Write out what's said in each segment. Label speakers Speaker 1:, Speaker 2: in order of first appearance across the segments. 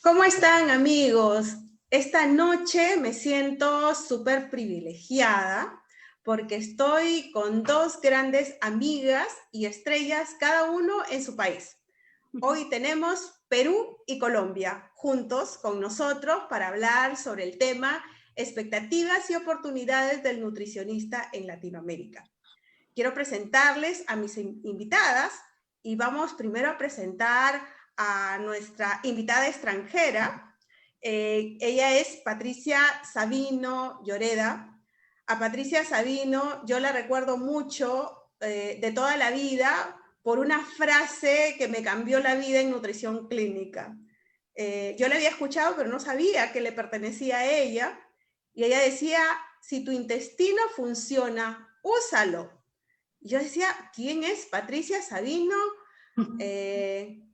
Speaker 1: ¿Cómo están, amigos? Esta noche me siento súper privilegiada porque estoy con dos grandes amigas y estrellas, cada uno en su país. Hoy tenemos Perú y Colombia juntos con nosotros para hablar sobre el tema expectativas y oportunidades del nutricionista en Latinoamérica. Quiero presentarles a mis invitadas y vamos primero a presentar a nuestra invitada extranjera. Ella es Patricia Sabino Lloreda. A Patricia Sabino yo la recuerdo mucho de toda la vida por una frase que me cambió la vida en nutrición clínica. Yo la había escuchado, pero no sabía que le pertenecía a ella. Y ella decía, si tu intestino funciona, úsalo. Yo decía, ¿quién es Patricia Sabino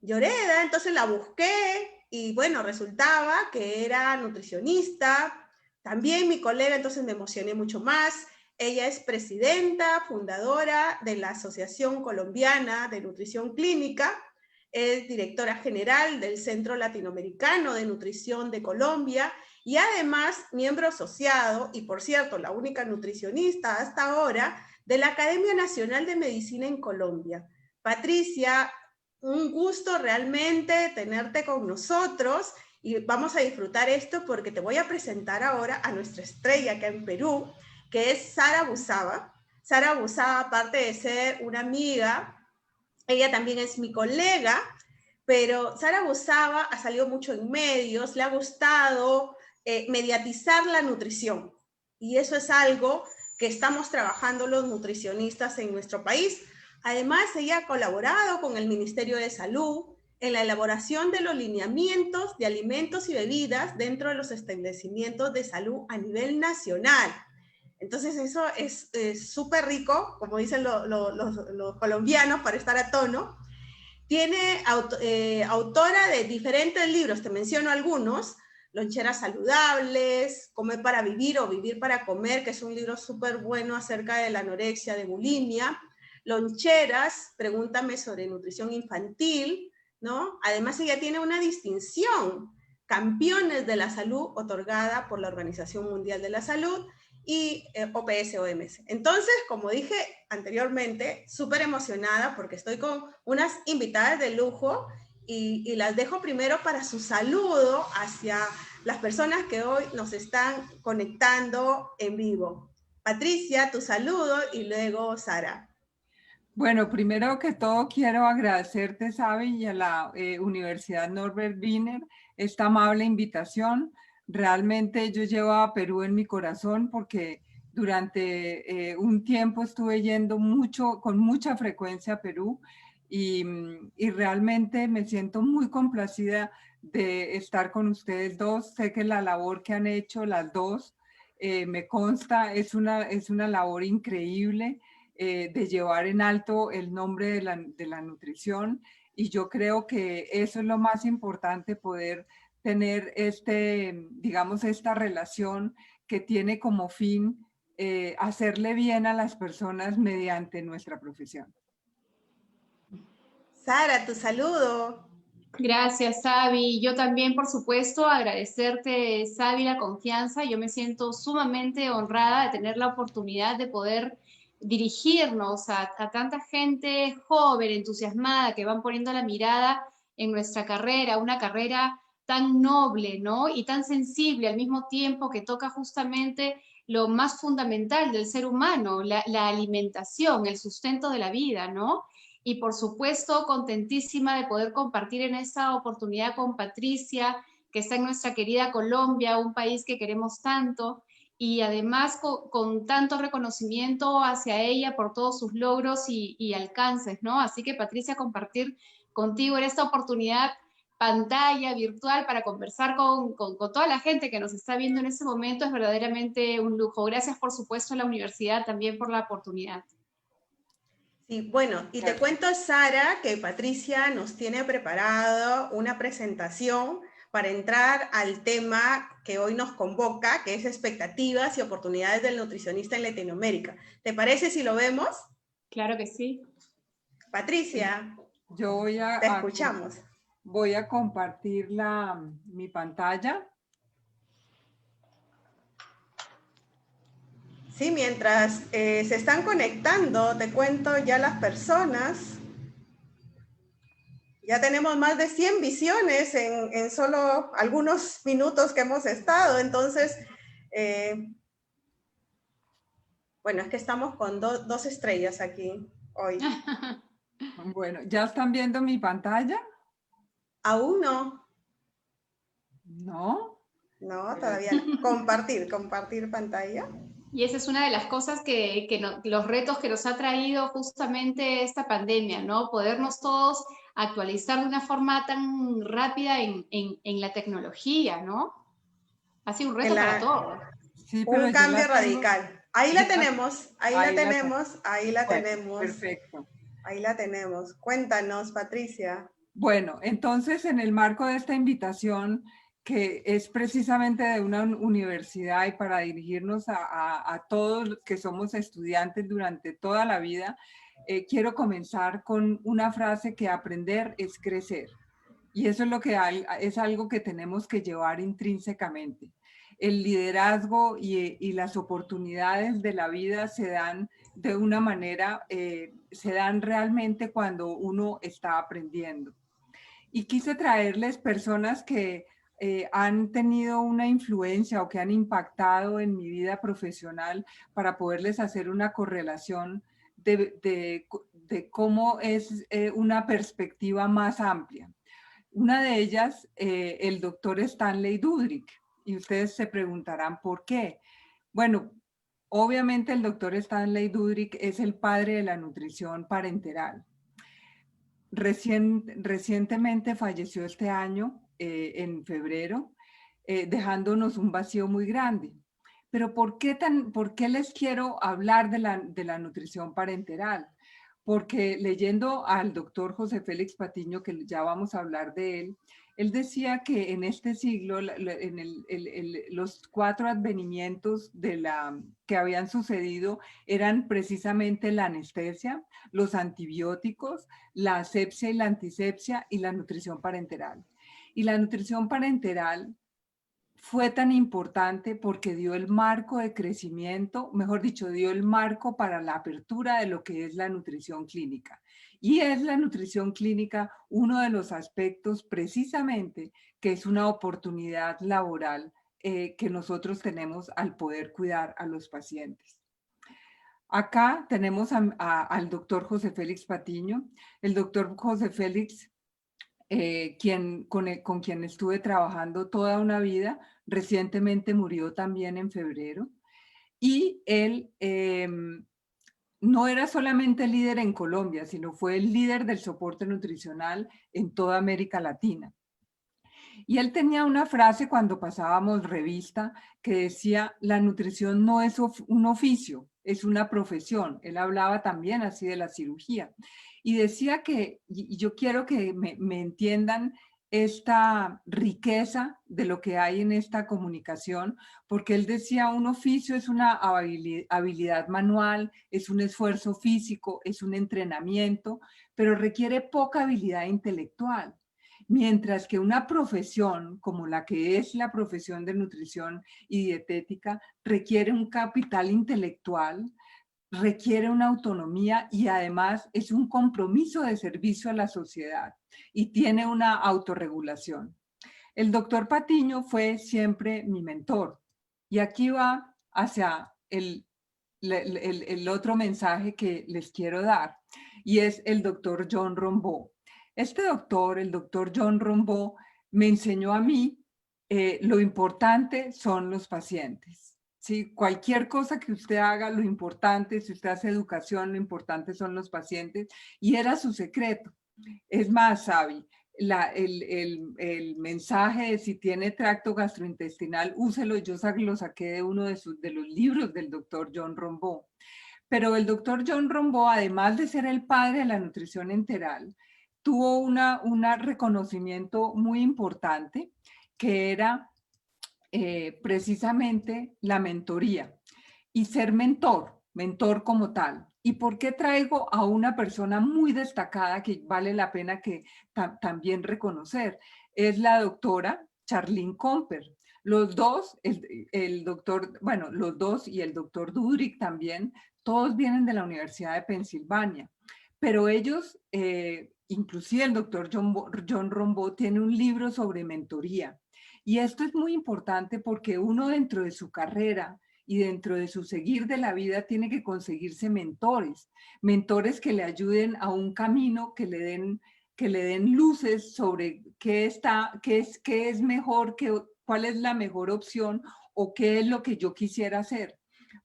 Speaker 1: Lloreda? Entonces la busqué y bueno, resultaba que era nutricionista. También mi colega, entonces me emocioné mucho más. Ella es presidenta, fundadora de la Asociación Colombiana de Nutrición Clínica, es directora general del Centro Latinoamericano de Nutrición de Colombia y además miembro asociado, y por cierto, la única nutricionista hasta ahora, de la Academia Nacional de Medicina en Colombia. Patricia, un gusto realmente tenerte con nosotros y vamos a disfrutar esto porque te voy a presentar ahora a nuestra estrella acá en Perú, que es Sara Busaba. Sara Busaba, aparte de ser una amiga, ella también es mi colega, pero Sara Busaba ha salido mucho en medios, le ha gustado mediatizar la nutrición y eso es algo que estamos trabajando los nutricionistas en nuestro país. Además, ella ha colaborado con el Ministerio de Salud en la elaboración de los lineamientos de alimentos y bebidas dentro de los establecimientos de salud a nivel nacional. Entonces eso es súper rico, como dicen los colombianos, para estar a tono. Tiene autora de diferentes libros, te menciono algunos: Loncheras Saludables, Comer para Vivir o Vivir para Comer, que es un libro súper bueno acerca de la anorexia, de bulimia. Loncheras, Pregúntame sobre nutrición infantil, ¿no? Además ella tiene una distinción, Campeones de la Salud, otorgada por la Organización Mundial de la Salud y OPS-OMS. Entonces, como dije anteriormente, súper emocionada porque estoy con unas invitadas de lujo y las dejo primero para su saludo hacia las personas que hoy nos están conectando en vivo. Patricia, tu saludo y luego Sara.
Speaker 2: Bueno, primero que todo quiero agradecerte, Sabi, y a la Universidad Norbert Wiener esta amable invitación. Realmente yo llevo a Perú en mi corazón porque durante un tiempo estuve yendo con mucha frecuencia a Perú y realmente me siento muy complacida de estar con ustedes dos. Sé que la labor que han hecho las dos, me consta, es una labor increíble. De llevar en alto el nombre de la nutrición, y yo creo que eso es lo más importante, poder tener digamos, esta relación que tiene como fin hacerle bien a las personas mediante nuestra profesión.
Speaker 1: Sara, tu saludo.
Speaker 3: Gracias, Sabi. Yo también, por supuesto, agradecerte, Sabi, la confianza. Yo me siento sumamente honrada de tener la oportunidad de poder dirigirnos a tanta gente joven, entusiasmada, que van poniendo la mirada en nuestra carrera, una carrera tan noble, ¿no? Y tan sensible al mismo tiempo, que toca justamente lo más fundamental del ser humano, la alimentación, el sustento de la vida, ¿no? Y por supuesto, contentísima de poder compartir en esta oportunidad con Patricia, que está en nuestra querida Colombia, un país que queremos tanto, y además con tanto reconocimiento hacia ella por todos sus logros y alcances, ¿no? Así que, Patricia, compartir contigo en esta oportunidad pantalla virtual para conversar con toda la gente que nos está viendo en este momento es verdaderamente un lujo. Gracias, por supuesto, a la universidad también por la oportunidad.
Speaker 1: Sí, bueno, y te cuento, Sara, que Patricia nos tiene preparado una presentación para entrar al tema que hoy nos convoca, que es expectativas y oportunidades del nutricionista en Latinoamérica. ¿Te parece si lo vemos?
Speaker 3: Claro que sí.
Speaker 1: Patricia,
Speaker 2: Yo voy
Speaker 1: te escuchamos.
Speaker 2: Voy a compartir mi pantalla.
Speaker 1: Sí, mientras se están conectando, te cuento ya las personas. Ya tenemos más de 100 visiones en solo algunos minutos que hemos estado. Entonces, bueno, es que estamos con dos estrellas aquí hoy.
Speaker 2: Bueno, ¿ya están viendo mi pantalla?
Speaker 1: ¿Aún no?
Speaker 2: ¿No?
Speaker 1: No, todavía no. Compartir pantalla.
Speaker 3: Y esa es una de las cosas los retos que nos ha traído justamente esta pandemia, ¿no? Podernos todos actualizar de una forma tan rápida en la tecnología, ¿no? Ha sido un reto para todos.
Speaker 2: Sí, pero
Speaker 1: Un cambio radical. Ahí la tenemos, ahí la tenemos.
Speaker 2: Perfecto.
Speaker 1: Ahí la tenemos. Cuéntanos, Patricia.
Speaker 2: Bueno, entonces en el marco de esta invitación, que es precisamente de una universidad y para dirigirnos a todos los que somos estudiantes durante toda la vida, quiero comenzar con una frase que aprender es crecer. Y eso es es algo que tenemos que llevar intrínsecamente. El liderazgo y las oportunidades de la vida se dan de una manera, se dan realmente cuando uno está aprendiendo. Y quise traerles personas que han tenido una influencia o que han impactado en mi vida profesional para poderles hacer una correlación de cómo es una perspectiva más amplia. Una de ellas, el doctor Stanley Dudrick, y ustedes se preguntarán por qué. Bueno, obviamente el doctor Stanley Dudrick es el padre de la nutrición parenteral. Recientemente falleció este año, en febrero, dejándonos un vacío muy grande. Pero ¿por qué les quiero hablar de la nutrición parenteral? Porque leyendo al doctor José Félix Patiño, que ya vamos a hablar de él decía que en este siglo, los 4 advenimientos que habían sucedido eran precisamente la anestesia, los antibióticos, la asepsia y la antisepsia y la nutrición parenteral. Y la nutrición parenteral fue tan importante porque dio el marco de crecimiento, mejor dicho, dio el marco para la apertura de lo que es la nutrición clínica. Y es la nutrición clínica uno de los aspectos precisamente que es una oportunidad laboral que nosotros tenemos al poder cuidar a los pacientes. Acá tenemos al doctor José Félix Patiño. El doctor José Félix, con quien estuve trabajando toda una vida, recientemente murió también en febrero. Y él no era solamente líder en Colombia, sino fue el líder del soporte nutricional en toda América Latina. Y él tenía una frase cuando pasábamos revista que decía, la nutrición no es un oficio, es una profesión. Él hablaba también así de la cirugía. Y decía que, y yo quiero que me entiendan esta riqueza de lo que hay en esta comunicación, porque él decía, un oficio es una habilidad manual, es un esfuerzo físico, es un entrenamiento, pero requiere poca habilidad intelectual. Mientras que una profesión como la que es la profesión de nutrición y dietética requiere un capital intelectual, requiere una autonomía y además es un compromiso de servicio a la sociedad y tiene una autorregulación. El doctor Patiño fue siempre mi mentor y aquí va hacia el otro mensaje que les quiero dar y es el doctor John Rombaugh. Este doctor, el doctor John Rombaugh, me enseñó a mí lo importante son los pacientes. ¿Sí? Cualquier cosa que usted haga, lo importante, si usted hace educación, lo importante son los pacientes. Y era su secreto. Es más, Sabi, el mensaje de si tiene tracto gastrointestinal, úselo. Yo lo saqué de uno de los libros del doctor John Rombaugh. Pero el doctor John Rombaugh, además de ser el padre de la nutrición enteral, tuvo un reconocimiento muy importante que era precisamente la mentoría y ser mentor como tal. ¿Y por qué traigo a una persona muy destacada que vale la pena que también reconocer? Es la doctora Charlene Comper. Los dos, el doctor, bueno, los dos y el doctor Dudrick también, todos vienen de la Universidad de Pensilvania, pero ellos, inclusive el doctor John Rombaugh tiene un libro sobre mentoría. Y esto es muy importante porque uno dentro de su carrera y dentro de su seguir de la vida tiene que conseguirse mentores, mentores que le ayuden a un camino, que le den luces sobre qué es mejor, cuál es la mejor opción o qué es lo que yo quisiera hacer.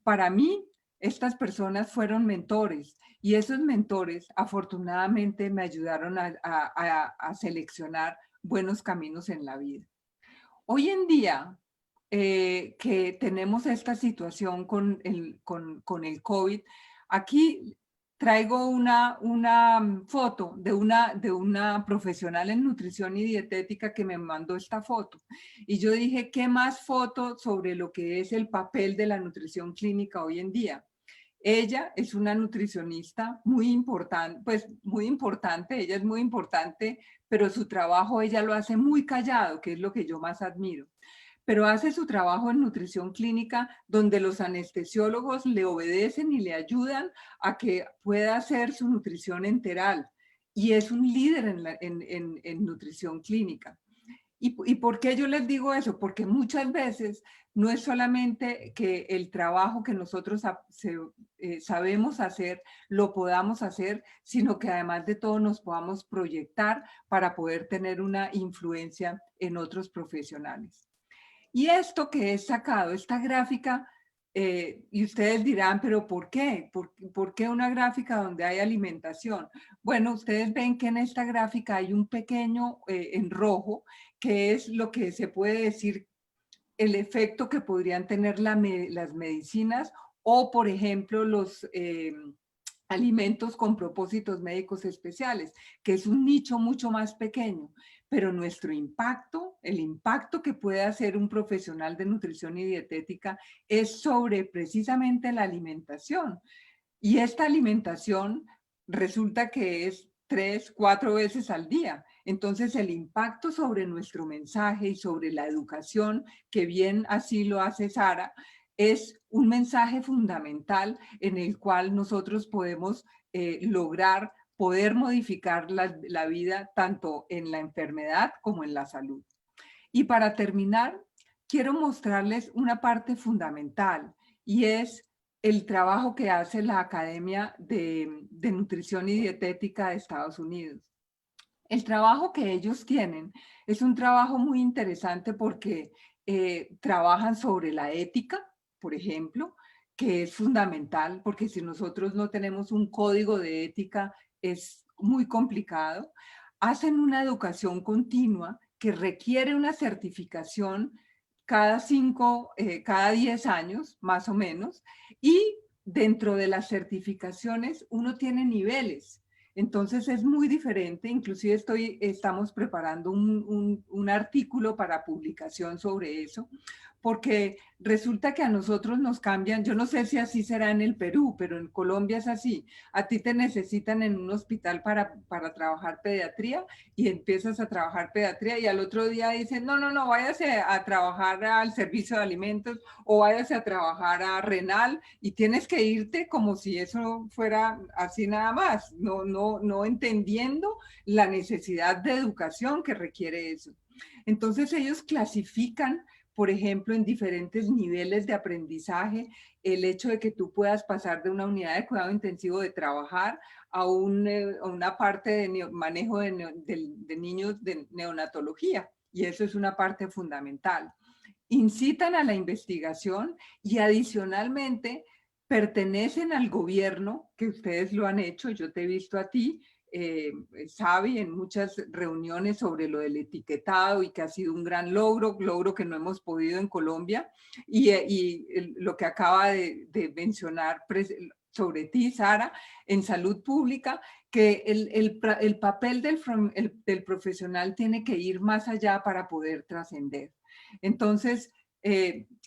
Speaker 2: Para mí, estas personas fueron mentores y esos mentores afortunadamente me ayudaron a seleccionar buenos caminos en la vida. Hoy en día, que tenemos esta situación con el COVID, aquí traigo una foto de una profesional en nutrición y dietética que me mandó esta foto. Y yo dije, ¿qué más fotos sobre lo que es el papel de la nutrición clínica hoy en día? Ella es una nutricionista muy importante, pues muy importante, ella es muy importante, pero su trabajo ella lo hace muy callado, que es lo que yo más admiro. Pero hace su trabajo en nutrición clínica donde los anestesiólogos le obedecen y le ayudan a que pueda hacer su nutrición enteral. Y es un líder en nutrición clínica. ¿Y por qué yo les digo eso? Porque muchas veces no es solamente que el trabajo que nosotros sabemos hacer, lo podamos hacer, sino que además de todo nos podamos proyectar para poder tener una influencia en otros profesionales. Y esto que he sacado, esta gráfica, y ustedes dirán, pero ¿por qué? ¿Por qué una gráfica donde hay alimentación? Bueno, ustedes ven que en esta gráfica hay un pequeño en rojo, que es lo que se puede decir el efecto que podrían tener las medicinas o, por ejemplo, los alimentos con propósitos médicos especiales, que es un nicho mucho más pequeño. Pero nuestro impacto, el impacto que puede hacer un profesional de nutrición y dietética es sobre precisamente la alimentación. Y esta alimentación resulta que es 3, 4 veces al día. Entonces el impacto sobre nuestro mensaje y sobre la educación, que bien así lo hace Sara, es un mensaje fundamental en el cual nosotros podemos lograr poder modificar la vida tanto en la enfermedad como en la salud. Y para terminar, quiero mostrarles una parte fundamental y es el trabajo que hace la Academia de Nutrición y Dietética de Estados Unidos. El trabajo que ellos tienen es un trabajo muy interesante porque trabajan sobre la ética, por ejemplo, que es fundamental, porque si nosotros no tenemos un código de ética es muy complicado. Hacen una educación continua que requiere una certificación cada 10 años, más o menos, y dentro de las certificaciones uno tiene niveles. Entonces es muy diferente, inclusive estamos preparando un artículo para publicación sobre eso, porque resulta que a nosotros nos cambian, yo no sé si así será en el Perú, pero en Colombia es así. A ti te necesitan en un hospital para trabajar pediatría y empiezas a trabajar pediatría y al otro día dicen, no, no, no, váyase a trabajar al servicio de alimentos o váyase a trabajar a renal y tienes que irte como si eso fuera así nada más, no entendiendo la necesidad de educación que requiere eso. Entonces ellos clasifican, por ejemplo, en diferentes niveles de aprendizaje, el hecho de que tú puedas pasar de una unidad de cuidado intensivo de trabajar a una parte de manejo de niños de neonatología. Y eso es una parte fundamental. Incitan a la investigación y adicionalmente pertenecen al gobierno, que ustedes lo han hecho, yo te he visto a ti, Sabi, en muchas reuniones sobre lo del etiquetado y que ha sido un gran logro que no hemos podido en Colombia y lo que acaba de mencionar sobre ti, Sara, en salud pública, que el papel del profesional tiene que ir más allá para poder trascender. Entonces,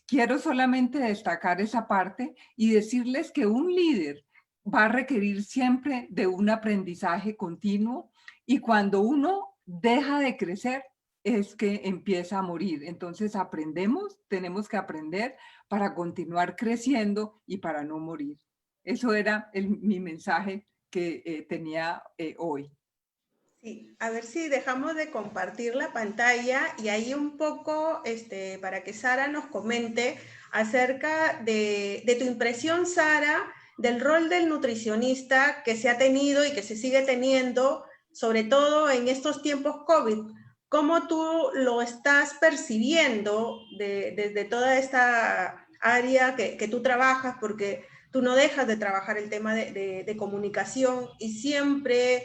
Speaker 2: quiero solamente destacar esa parte y decirles que un líder va a requerir siempre de un aprendizaje continuo, y cuando uno deja de crecer es que empieza a morir. Entonces tenemos que aprender para continuar creciendo y para no morir. Eso era mi mensaje que tenía hoy.
Speaker 1: Sí, a ver si dejamos de compartir la pantalla y ahí un poco para que Sara nos comente acerca de tu impresión, Sara, del rol del nutricionista que se ha tenido y que se sigue teniendo, sobre todo en estos tiempos COVID. ¿Cómo tú lo estás percibiendo desde toda esta área que tú trabajas? Porque tú no dejas de trabajar el tema de comunicación y siempre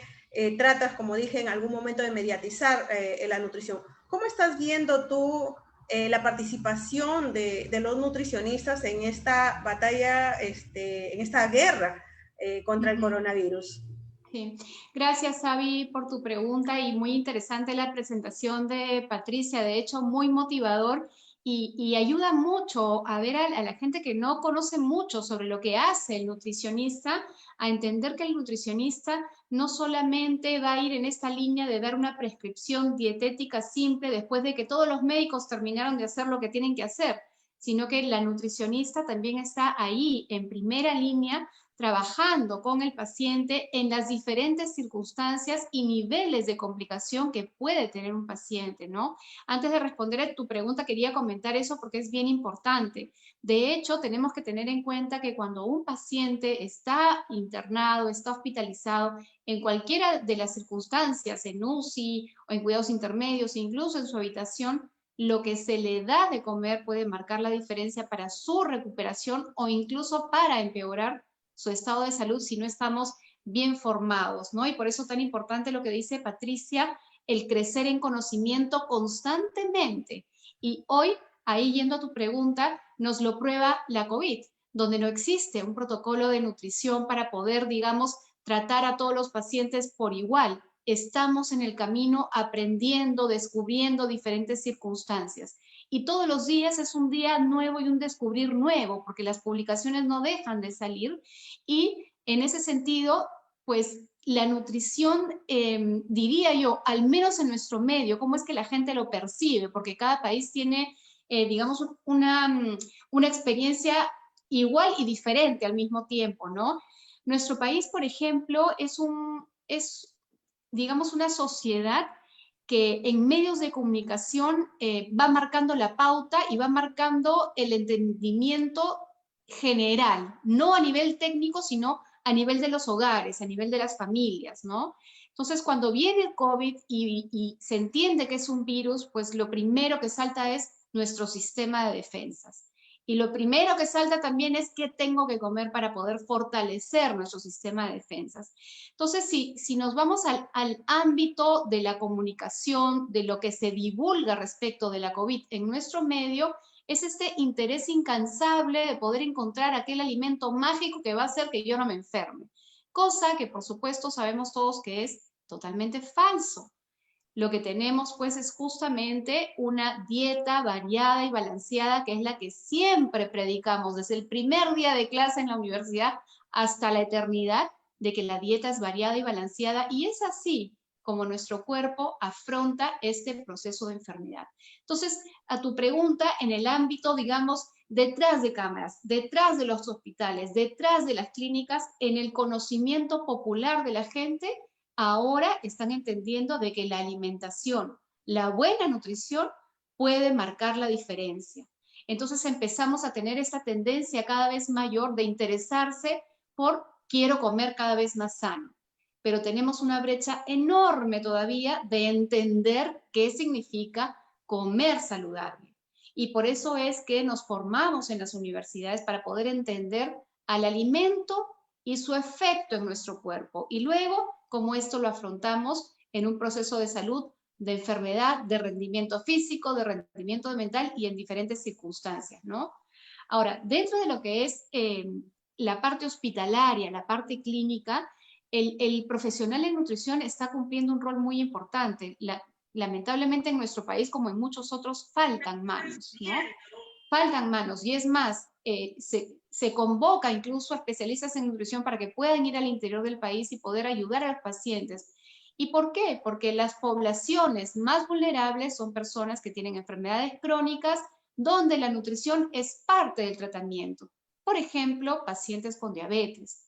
Speaker 1: tratas, como dije en algún momento, de mediatizar la nutrición. ¿Cómo estás viendo tú la participación de los nutricionistas en esta batalla, en esta guerra contra el coronavirus?
Speaker 3: Sí. Gracias, Xavi, por tu pregunta, y muy interesante la presentación de Patricia, de hecho muy motivador, y ayuda mucho a ver a la gente que no conoce mucho sobre lo que hace el nutricionista, a entender que el nutricionista no solamente va a ir en esta línea de dar una prescripción dietética simple después de que todos los médicos terminaron de hacer lo que tienen que hacer, sino que la nutricionista también está ahí en primera línea, trabajando con el paciente en las diferentes circunstancias y niveles de complicación que puede tener un paciente, ¿no? Antes de responder a tu pregunta, quería comentar eso porque es bien importante. De hecho, tenemos que tener en cuenta que cuando un paciente está internado, está hospitalizado, en cualquiera de las circunstancias, en UCI o en cuidados intermedios, incluso en su habitación, lo que se le da de comer puede marcar la diferencia para su recuperación o incluso para empeorar su estado de salud si no estamos bien formados, ¿no? Y por eso tan importante lo que dice Patricia, el crecer en conocimiento constantemente. Y hoy, ahí yendo a tu pregunta, nos lo prueba la COVID, donde no existe un protocolo de nutrición para poder, digamos, tratar a todos los pacientes por igual. Estamos en el camino aprendiendo, descubriendo diferentes circunstancias. Y todos los días es un día nuevo y un descubrir nuevo, porque las publicaciones no dejan de salir. Y en ese sentido, pues la nutrición, diría yo, al menos en nuestro medio, cómo es que la gente lo percibe, porque cada país tiene, digamos, una experiencia igual y diferente al mismo tiempo, ¿no? Nuestro país, por ejemplo, digamos, una sociedad que en medios de comunicación va marcando la pauta y va marcando el entendimiento general, no a nivel técnico, sino a nivel de los hogares, a nivel de las familias, ¿no? Entonces, cuando viene el COVID y se entiende que es un virus, pues lo primero que salta es nuestro sistema de defensas. Y lo primero que salta también es qué tengo que comer para poder fortalecer nuestro sistema de defensas. Entonces, si nos vamos al ámbito de la comunicación, de lo que se divulga respecto de la COVID en nuestro medio, es este interés incansable de poder encontrar aquel alimento mágico que va a hacer que yo no me enferme. Cosa que, por supuesto, sabemos todos que es totalmente falso. Lo que tenemos, pues, es justamente una dieta variada y balanceada, que es la que siempre predicamos desde el primer día de clase en la universidad hasta la eternidad, de que la dieta es variada y balanceada, y es así como nuestro cuerpo afronta este proceso de enfermedad. Entonces, a tu pregunta, en el ámbito, digamos, detrás de cámaras, detrás de los hospitales, detrás de las clínicas, en el conocimiento popular de la gente, ahora están entendiendo de que la alimentación, la buena nutrición, puede marcar la diferencia. Entonces empezamos a tener esta tendencia cada vez mayor de interesarse por quiero comer cada vez más sano. Pero tenemos una brecha enorme todavía de entender qué significa comer saludable. Y por eso es que nos formamos en las universidades para poder entender al alimento y su efecto en nuestro cuerpo. Y luego, cómo esto lo afrontamos en un proceso de salud, de enfermedad, de rendimiento físico, de rendimiento mental y en diferentes circunstancias, ¿no? Ahora, dentro de lo que es la parte hospitalaria, la parte clínica, el profesional en nutrición está cumpliendo un rol muy importante. Lamentablemente en nuestro país, como en muchos otros, faltan manos, ¿no? Faltan manos, y es más, se convoca incluso a especialistas en nutrición para que puedan ir al interior del país y poder ayudar a los pacientes. ¿Y por qué? Porque las poblaciones más vulnerables son personas que tienen enfermedades crónicas donde la nutrición es parte del tratamiento. Por ejemplo, pacientes con diabetes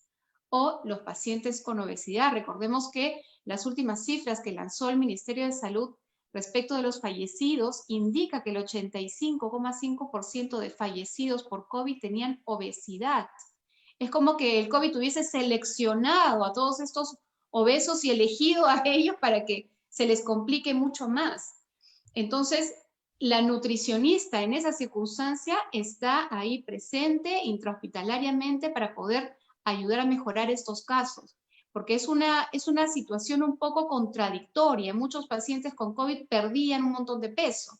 Speaker 3: o los pacientes con obesidad. Recordemos que las últimas cifras que lanzó el Ministerio de Salud respecto de los fallecidos indica que el 85,5% de fallecidos por COVID tenían obesidad. Es como que el COVID hubiese seleccionado a todos estos obesos y elegido a ellos para que se les complique mucho más. Entonces, la nutricionista en esa circunstancia está ahí presente intrahospitalariamente para poder ayudar a mejorar estos casos, porque es una situación un poco contradictoria. Muchos pacientes con COVID perdían un montón de peso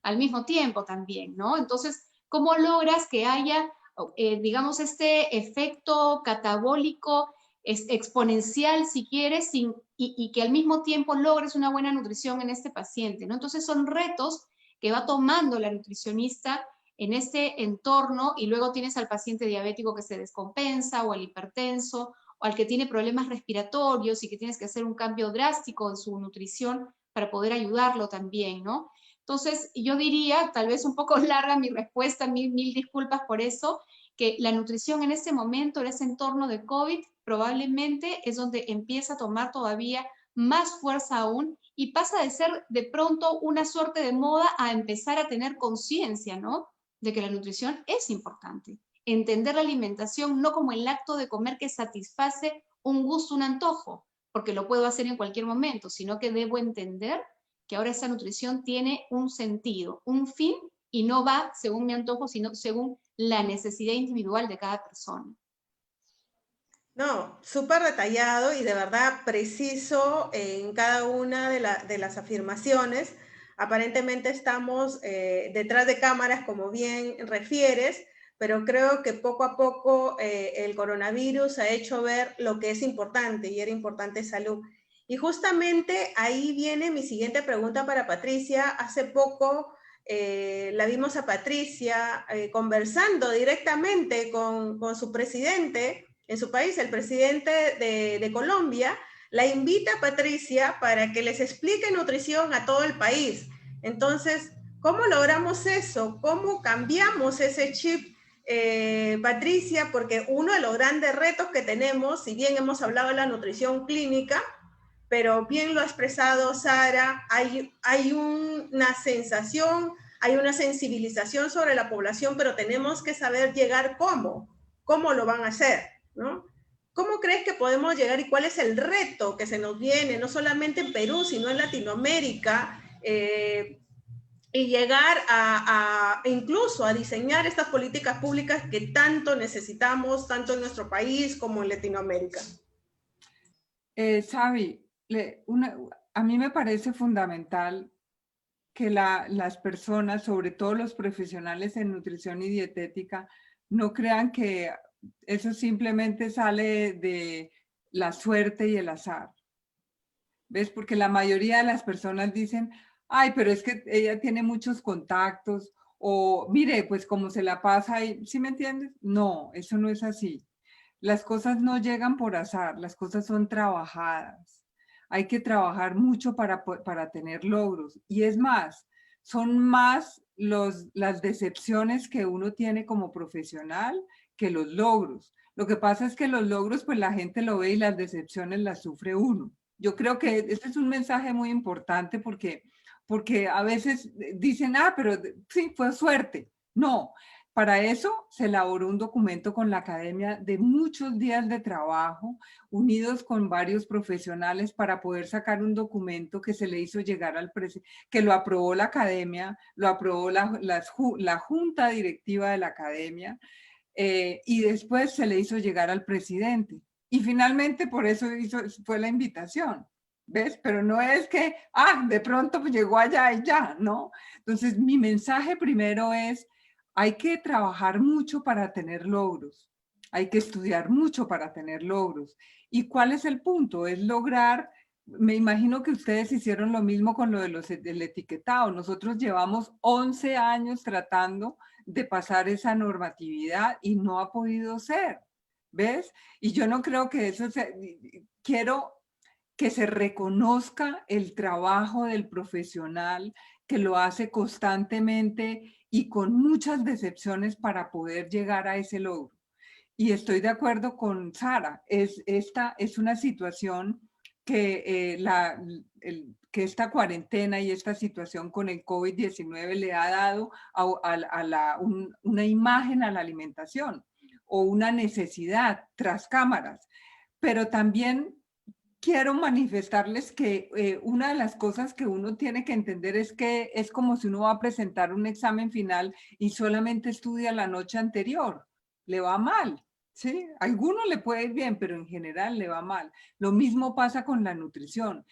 Speaker 3: al mismo tiempo también, ¿no? Entonces, ¿cómo logras que haya, digamos, este efecto catabólico exponencial, si quieres, y que al mismo tiempo logres una buena nutrición en este paciente, ¿no? Entonces, son retos que va tomando la nutricionista en este entorno, y luego tienes al paciente diabético que se descompensa, o al hipertenso, o al que tiene problemas respiratorios y que tienes que hacer un cambio drástico en su nutrición para poder ayudarlo también, ¿no? Entonces, yo diría, tal vez un poco larga mi respuesta, mil disculpas por eso, que la nutrición en ese momento, en ese entorno de COVID, probablemente es donde empieza a tomar todavía más fuerza aún, y pasa de ser de pronto una suerte de moda a empezar a tener conciencia, ¿no? De que la nutrición es importante. Entender la alimentación no como el acto de comer que satisface un gusto, un antojo, porque lo puedo hacer en cualquier momento, sino que debo entender que ahora esa nutrición tiene un sentido, un fin, y no va según mi antojo, sino según la necesidad individual de cada persona.
Speaker 1: No, súper detallado y de verdad preciso en cada una de las afirmaciones. Aparentemente estamos detrás de cámaras, como bien refieres, pero creo que poco a poco el coronavirus ha hecho ver lo que es importante, y era importante salud. Y justamente ahí viene mi siguiente pregunta para Patricia. Hace poco la vimos a Patricia conversando directamente con su presidente en su país. El presidente de Colombia la invita a Patricia para que les explique nutrición a todo el país. Entonces, ¿cómo logramos eso? ¿Cómo cambiamos ese chip, Patricia? Porque uno de los grandes retos que tenemos, si bien hemos hablado de la nutrición clínica, pero bien lo ha expresado Sara, hay una sensación, hay una sensibilización sobre la población, pero tenemos que saber llegar cómo lo van a hacer, ¿no? ¿Cómo crees que podemos llegar y cuál es el reto que se nos viene, no solamente en Perú, sino en Latinoamérica, y llegar incluso a diseñar estas políticas públicas que tanto necesitamos, tanto en nuestro país como en Latinoamérica?
Speaker 2: Sabi, a mí me parece fundamental que las personas, sobre todo los profesionales en nutrición y dietética, no crean que eso simplemente sale de la suerte y el azar. ¿Ves? Porque la mayoría de las personas dicen, ay, pero es que ella tiene muchos contactos, o mire, pues como se la pasa ahí, ¿sí me entiendes? No, eso no es así. Las cosas no llegan por azar, las cosas son trabajadas. Hay que trabajar mucho para tener logros. Y es más, son más las decepciones que uno tiene como profesional que los logros. Lo que pasa es que los logros, pues la gente lo ve, y las decepciones las sufre uno. Yo creo que este es un mensaje muy importante porque a veces dicen, pero sí, fue suerte. No, para eso se elaboró un documento con la academia de muchos días de trabajo, unidos con varios profesionales, para poder sacar un documento que se le hizo llegar al presidente, que lo aprobó la academia, lo aprobó la junta directiva de la academia, y después se le hizo llegar al presidente. Y finalmente por eso fue la invitación. ¿Ves? Pero no es que, de pronto pues llegó allá y ya, ¿no? Entonces, mi mensaje primero es, hay que trabajar mucho para tener logros. Hay que estudiar mucho para tener logros. ¿Y cuál es el punto? Es lograr, me imagino que ustedes hicieron lo mismo con lo del etiquetado. Nosotros llevamos 11 años tratando de pasar esa normatividad y no ha podido ser, ¿ves? Y yo no creo que eso quiero que se reconozca el trabajo del profesional que lo hace constantemente y con muchas decepciones para poder llegar a ese logro. Y estoy de acuerdo con Sara, esta es una situación que, que esta cuarentena y esta situación con el COVID-19 le ha dado una imagen a la alimentación o una necesidad tras cámaras. Pero también quiero manifestarles que una de las cosas que uno tiene que entender es que es como si uno va a presentar un examen final y solamente estudia la noche anterior. Le va mal, ¿sí? A alguno le puede ir bien, pero en general le va mal. Lo mismo pasa con la nutrición.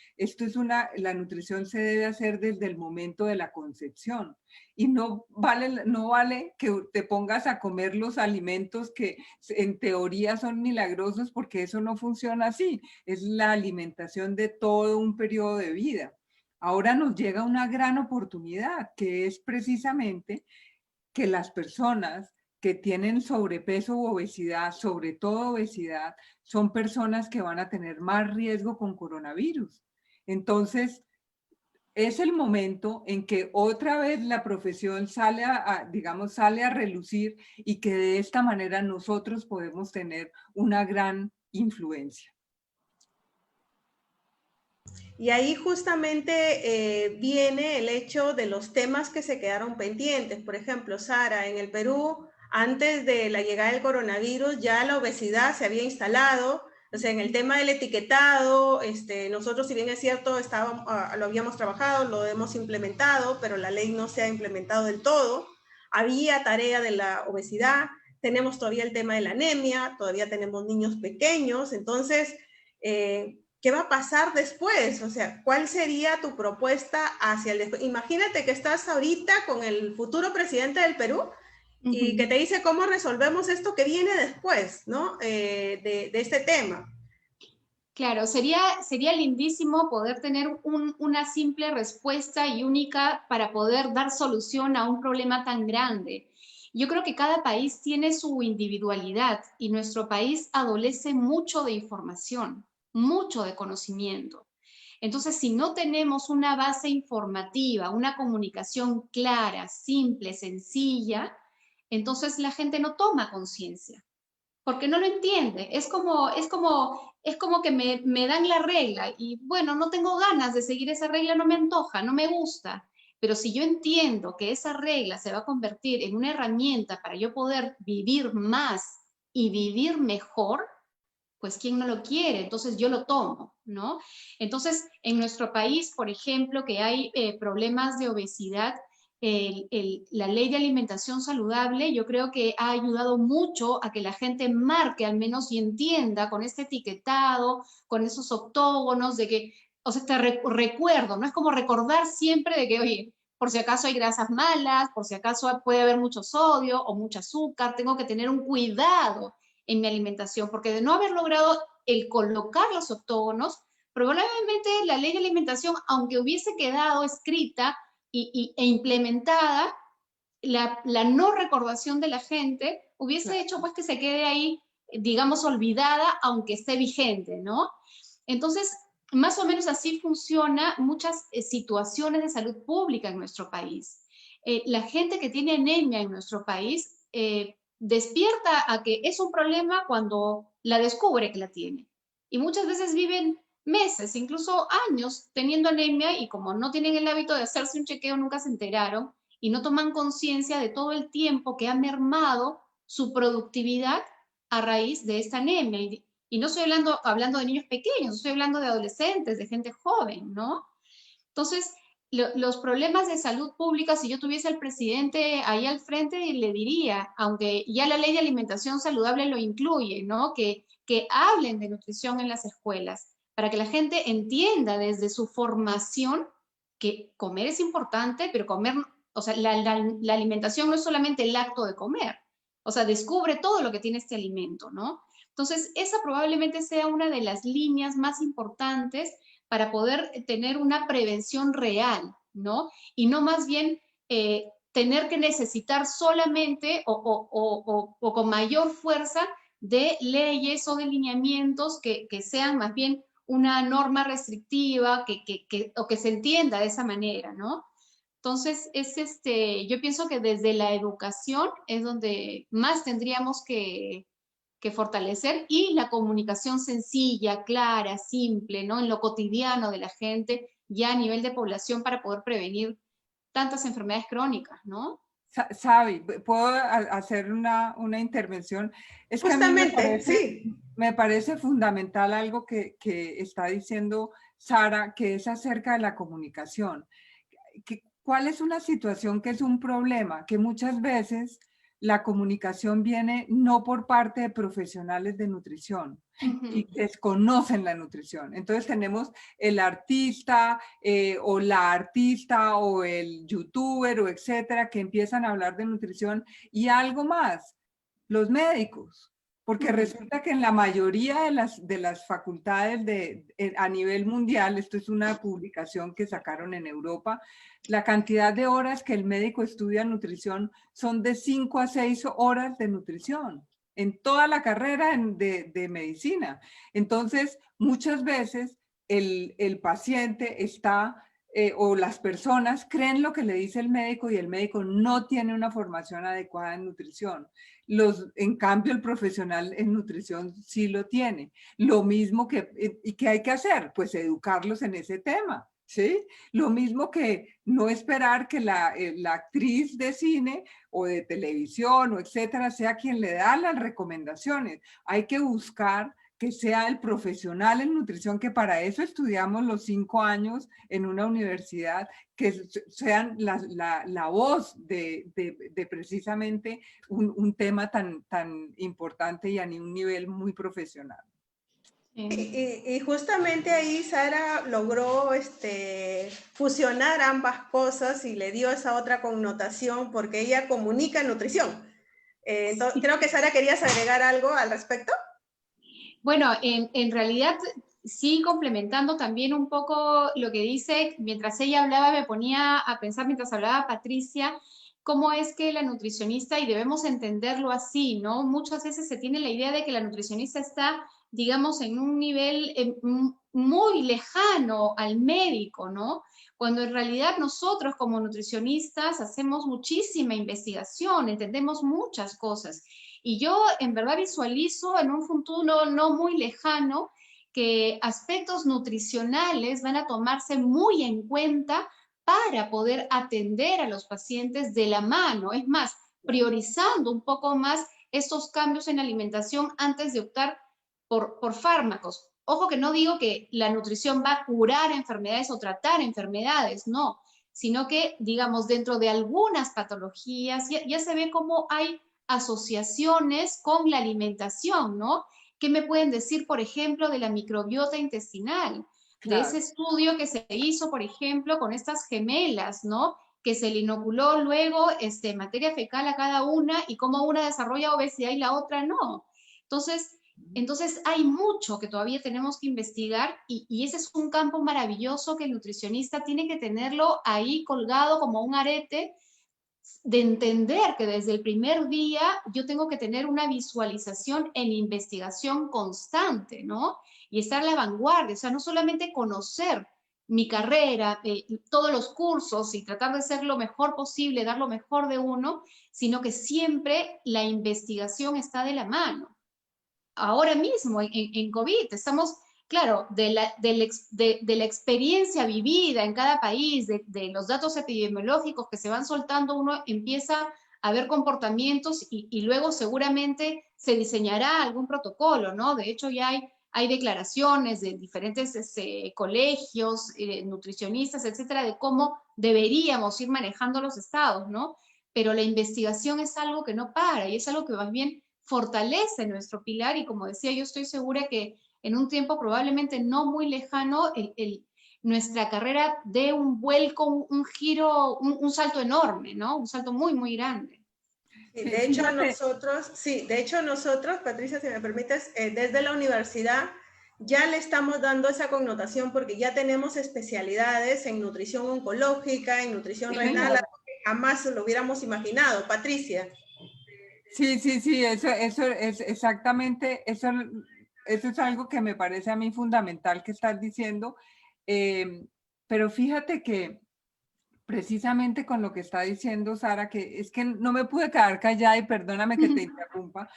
Speaker 2: La nutrición se debe hacer desde el momento de la concepción. Y no vale que te pongas a comer los alimentos que en teoría son milagrosos, porque eso no funciona así. Es la alimentación de todo un periodo de vida. Ahora nos llega una gran oportunidad, que es precisamente que las personas que tienen sobrepeso u obesidad, sobre todo obesidad, son personas que van a tener más riesgo con coronavirus. Entonces, es el momento en que otra vez la profesión sale sale a relucir y que de esta manera nosotros podemos tener una gran influencia.
Speaker 1: Y ahí justamente viene el hecho de los temas que se quedaron pendientes. Por ejemplo, Sara, en el Perú, antes de la llegada del coronavirus, ya la obesidad se había instalado. O sea, en el tema del etiquetado, nosotros, si bien es cierto, lo habíamos trabajado, lo hemos implementado, pero la ley no se ha implementado del todo. Había tarea de la obesidad, tenemos todavía el tema de la anemia, todavía tenemos niños pequeños. Entonces, ¿qué va a pasar después? O sea, ¿cuál sería tu propuesta hacia el después? Imagínate que estás ahorita con el futuro presidente del Perú y que te dice cómo resolvemos esto que viene después, ¿no? De este tema.
Speaker 3: Claro, sería lindísimo poder tener una simple respuesta y única para poder dar solución a un problema tan grande. Yo creo que cada país tiene su individualidad y nuestro país adolece mucho de información, mucho de conocimiento. Entonces, si no tenemos una base informativa, una comunicación clara, simple, sencilla, entonces la gente no toma conciencia, porque no lo entiende. Es como que me dan la regla y bueno, no tengo ganas de seguir esa regla, no me antoja, no me gusta. Pero si yo entiendo que esa regla se va a convertir en una herramienta para yo poder vivir más y vivir mejor, pues ¿quién no lo quiere? Entonces yo lo tomo, ¿no? Entonces, en nuestro país, por ejemplo, que hay problemas de obesidad, la ley de alimentación saludable yo creo que ha ayudado mucho a que la gente marque al menos y entienda con este etiquetado, con esos octógonos de que, o sea, te recuerdo, ¿no? Es como recordar siempre de que, oye, por si acaso hay grasas malas, por si acaso puede haber mucho sodio o mucho azúcar, tengo que tener un cuidado en mi alimentación, porque de no haber logrado el colocar los octógonos, probablemente la ley de alimentación, aunque hubiese quedado escrita e implementada, la no recordación de la gente hubiese hecho pues que se quede ahí, digamos, olvidada, aunque esté vigente, ¿no? Entonces, más o menos así funciona muchas situaciones de salud pública en nuestro país. La gente que tiene anemia en nuestro país despierta a que es un problema cuando la descubre que la tiene. Y muchas veces viven meses, incluso años, teniendo anemia y como no tienen el hábito de hacerse un chequeo, nunca se enteraron y no toman conciencia de todo el tiempo que ha mermado su productividad a raíz de esta anemia. Y no estoy hablando de niños pequeños, estoy hablando de adolescentes, de gente joven, ¿no? Entonces, los problemas de salud pública, si yo tuviese al presidente ahí al frente, le diría, aunque ya la ley de alimentación saludable lo incluye, ¿no? Que hablen de nutrición en las escuelas, para que la gente entienda desde su formación que comer es importante, pero comer, o sea, la alimentación no es solamente el acto de comer, o sea, descubre todo lo que tiene este alimento, ¿no? Entonces, esa probablemente sea una de las líneas más importantes para poder tener una prevención real, ¿no? Y no más bien tener que necesitar solamente o con mayor fuerza de leyes o de lineamientos que sean más bien una norma restrictiva o que se entienda de esa manera, ¿no? Entonces, yo pienso que desde la educación es donde más tendríamos que fortalecer, y la comunicación sencilla, clara, simple, ¿no? En lo cotidiano de la gente, ya a nivel de población, para poder prevenir tantas enfermedades crónicas, ¿no?
Speaker 2: Sabi, ¿puedo hacer una intervención? Es que a mí
Speaker 1: Justamente, sí.
Speaker 2: me parece fundamental algo que está diciendo Sara, que es acerca de la comunicación. ¿Cuál es una situación que es un problema? Que muchas veces la comunicación viene no por parte de profesionales de nutrición y desconocen la nutrición. Entonces tenemos el artista o la artista o el youtuber o etcétera que empiezan a hablar de nutrición, y algo más, los médicos. Porque resulta que en la mayoría de las facultades a nivel mundial, esto es una publicación que sacaron en Europa, la cantidad de horas que el médico estudia nutrición son de 5 a 6 horas de nutrición en toda la carrera de medicina. Entonces, muchas veces el paciente está, o las personas creen lo que le dice el médico, y el médico no tiene una formación adecuada en nutrición. En cambio, el profesional en nutrición sí lo tiene. Lo mismo ¿y qué hay que hacer? Pues educarlos en ese tema, ¿sí? Lo mismo que no esperar que la actriz de cine o de televisión o etcétera sea quien le da las recomendaciones. Hay que buscar que sea el profesional en nutrición, que para eso estudiamos los 5 años en una universidad, que sean la voz de precisamente un tema tan importante y a un nivel muy profesional.
Speaker 1: Y justamente ahí Sara logró fusionar ambas cosas y le dio esa otra connotación, porque ella comunica nutrición. Entonces, creo que Sara, ¿querías agregar algo al respecto?
Speaker 3: Bueno, en realidad sí, complementando también un poco lo que dice, mientras ella hablaba me ponía a pensar, mientras hablaba Patricia, cómo es que la nutricionista, y debemos entenderlo así, ¿no? Muchas veces se tiene la idea de que la nutricionista está, digamos, en un nivel muy lejano al médico, ¿no? Cuando en realidad nosotros como nutricionistas hacemos muchísima investigación, entendemos muchas cosas. Y yo en verdad visualizo en un futuro no muy lejano que aspectos nutricionales van a tomarse muy en cuenta para poder atender a los pacientes de la mano. Es más, priorizando un poco más estos cambios en alimentación antes de optar por fármacos. Ojo que no digo que la nutrición va a curar enfermedades o tratar enfermedades, no, sino que, digamos, dentro de algunas patologías ya se ve cómo hay asociaciones con la alimentación, ¿no? ¿Qué me pueden decir, por ejemplo, de la microbiota intestinal? Claro. De ese estudio que se hizo, por ejemplo, con estas gemelas, ¿no? Que se le inoculó luego materia fecal a cada una, y cómo una desarrolla obesidad y la otra no. Entonces hay mucho que todavía tenemos que investigar, y ese es un campo maravilloso que el nutricionista tiene que tenerlo ahí colgado como un arete, de entender que desde el primer día yo tengo que tener una visualización en investigación constante, ¿no? Y estar a la vanguardia, o sea, no solamente conocer mi carrera, todos los cursos y tratar de ser lo mejor posible, dar lo mejor de uno, sino que siempre la investigación está de la mano. Ahora mismo en COVID estamos, claro, de la experiencia vivida en cada país, de los datos epidemiológicos que se van soltando, uno empieza a ver comportamientos y luego seguramente se diseñará algún protocolo, ¿no? De hecho, ya hay declaraciones de diferentes colegios, nutricionistas, etcétera, de cómo deberíamos ir manejando los estados, ¿no? Pero la investigación es algo que no para, y es algo que más bien fortalece nuestro pilar, y como decía, yo estoy segura que en un tiempo probablemente no muy lejano, nuestra carrera dé un vuelco, un giro, un salto enorme, ¿no? Un salto muy, muy grande.
Speaker 1: De hecho nosotros, Patricia, si me permites, desde la universidad ya le estamos dando esa connotación, porque ya tenemos especialidades en nutrición oncológica, en nutrición renal, jamás lo hubiéramos imaginado. Patricia.
Speaker 2: Sí, sí, sí, eso es exactamente, eso es algo que me parece a mí fundamental que estás diciendo, pero fíjate que precisamente con lo que está diciendo Sara, que es que no me pude quedar callada y perdóname que te interrumpa,